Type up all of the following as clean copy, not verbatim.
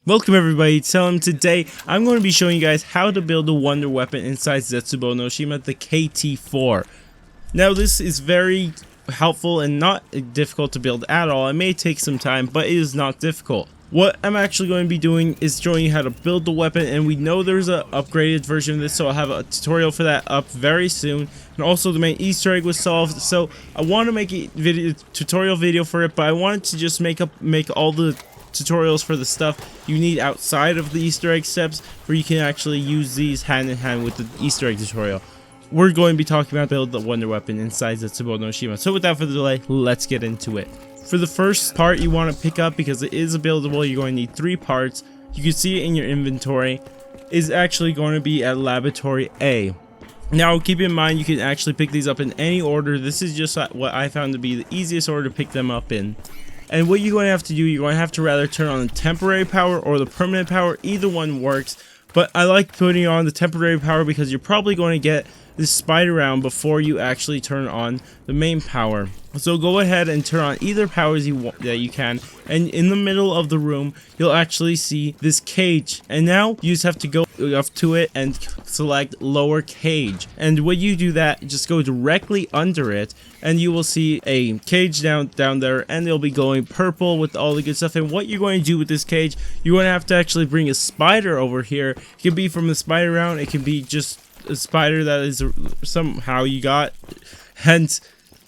Welcome everybody to Tell 'em. Today I'm going to be showing you guys how to build a wonder weapon inside Zetsubou no Shima, the KT-4. Now this is very helpful and not difficult to build at all. It may take some time, but it is not difficult. What I'm actually going to be doing is showing you how to build the weapon, and we know there's an upgraded version of this, so I'll have a tutorial for that up very soon. And also the main Easter egg was solved, so I want to make a tutorial video for it, but I wanted to just make all the tutorials for the stuff you need outside of the Easter egg steps, where you can actually use these hand in hand with the Easter egg tutorial. We're going to be talking about build the wonder weapon inside Zetsubou no Shima. So without further delay, let's get into it. For the first part you want to pick up, because it is a buildable, you're going to need 3 parts. You can see it in your inventory. Is actually going to be at laboratory A. Now keep in mind you can actually pick these up in any order. This is just what I found to be the easiest order to pick them up in. And what you're going to have to do, you're going to have to rather turn on the temporary power or the permanent power. Either one works, but I like putting on the temporary power because you're probably going to get this spider round before you actually turn on the main power. So go ahead and turn on either powers that you can, and in the middle of the room you'll actually see this cage, and now you just have to go up to it and select lower cage. And when you do that, just go directly under it and you will see a cage down there, and it'll be going purple with all the good stuff. And what you're going to do with this cage, you're going to have to actually bring a spider over here. It can be from the spider round, it can be just a spider that is somehow you got, hence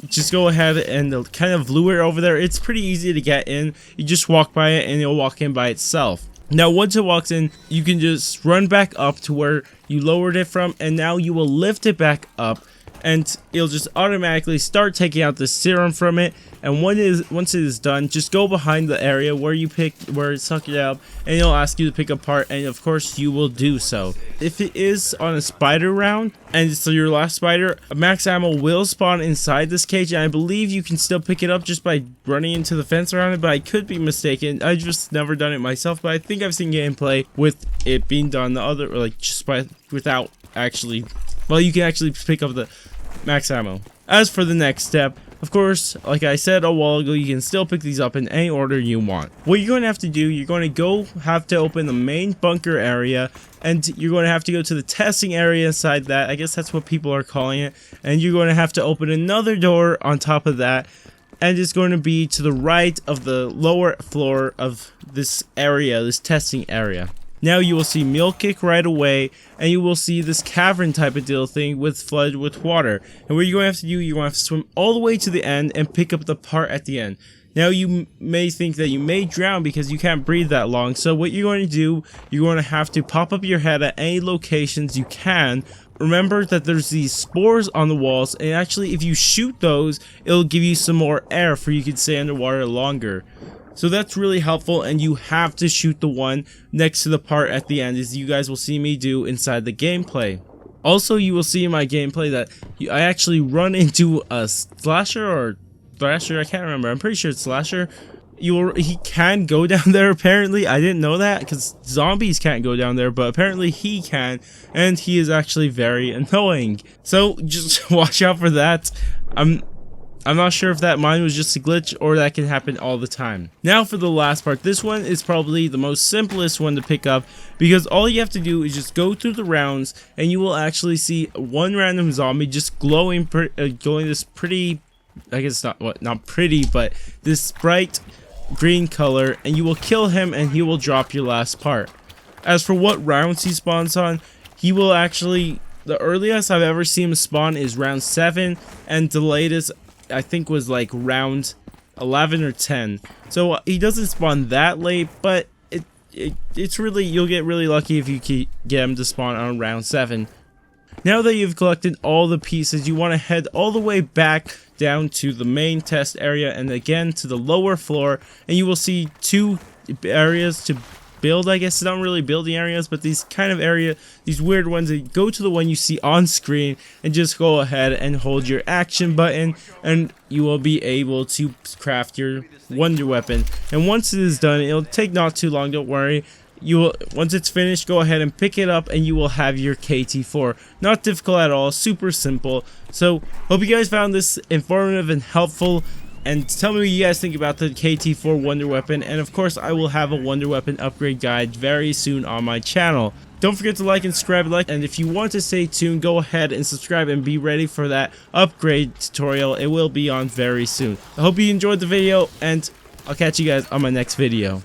just go ahead and kind of lure it over there. It's pretty easy to get in. You just walk by it and it'll walk in by itself. Now once it walks in, you can just run back up to where you lowered it from, and now you will lift it back up and it'll just automatically start taking out the serum from it. And once it is done, just go behind the area where it sucked it out, and it'll ask you to pick apart, and of course you will do so. If it is on a spider round and it's your last spider, max ammo will spawn inside this cage, and I believe you can still pick it up just by running into the fence around it, but I could be mistaken. I've just never done it myself, but I think I've seen gameplay with it being done the other, like just without actually, well, you can actually pick up the max ammo. As for the next step, of course, like I said a while ago, you can still pick these up in any order you want. What you're going to have to do, you're going to have to open the main bunker area, and you're going to have to go to the testing area inside that. I guess that's what people are calling it. And you're going to have to open another door on top of that, and it's going to be to the right of the lower floor of this area, this testing area. Now you will see Milk Kick right away, and you will see this cavern type of deal thing flooded with water. And what you're going to have to do, you're going to have to swim all the way to the end and pick up the part at the end. Now you may think that you may drown because you can't breathe that long, so what you're going to do, you're going to have to pop up your head at any locations you can. Remember that there's these spores on the walls, and actually if you shoot those, it'll give you some more air for you can stay underwater longer. So that's really helpful, and you have to shoot the one next to the part at the end, as you guys will see me do inside the gameplay. Also, you will see in my gameplay that I actually run into a slasher or thrasher, I can't remember, I'm pretty sure it's slasher. He can go down there apparently. I didn't know that because zombies can't go down there, but apparently he can, and he is actually very annoying. So just watch out for that. I'm not sure if that mine was just a glitch or that can happen all the time. Now for the last part. This one is probably the most simplest one to pick up, because all you have to do is just go through the rounds and you will actually see one random zombie just glowing this pretty, I guess not pretty, but this bright green color, and you will kill him and he will drop your last part. As for what rounds he spawns on, he will actually, the earliest I've ever seen him spawn is round 7, and the latest I think was like round 11 or 10. So he doesn't spawn that late, but it's really, you'll get really lucky if you get him to spawn on round 7. Now that you've collected all the pieces, you want to head all the way back down to the main test area, and again to the lower floor, and you will see 2 areas to build. I guess not really building areas, but these kind of these weird ones. Go to the one you see on screen and just go ahead and hold your action button, and you will be able to craft your wonder weapon. And once it is done, it'll take not too long, don't worry. Once it's finished, go ahead and pick it up and you will have your KT-4. Not difficult at all, super simple. So hope you guys found this informative and helpful. and tell me what you guys think about the KT-4 wonder weapon, and of course I will have a wonder weapon upgrade guide very soon on my channel. Don't forget to like and subscribe, and if you want to stay tuned, go ahead and subscribe and be ready for that upgrade tutorial. It will be on very soon. I hope you enjoyed the video, and I'll catch you guys on my next video.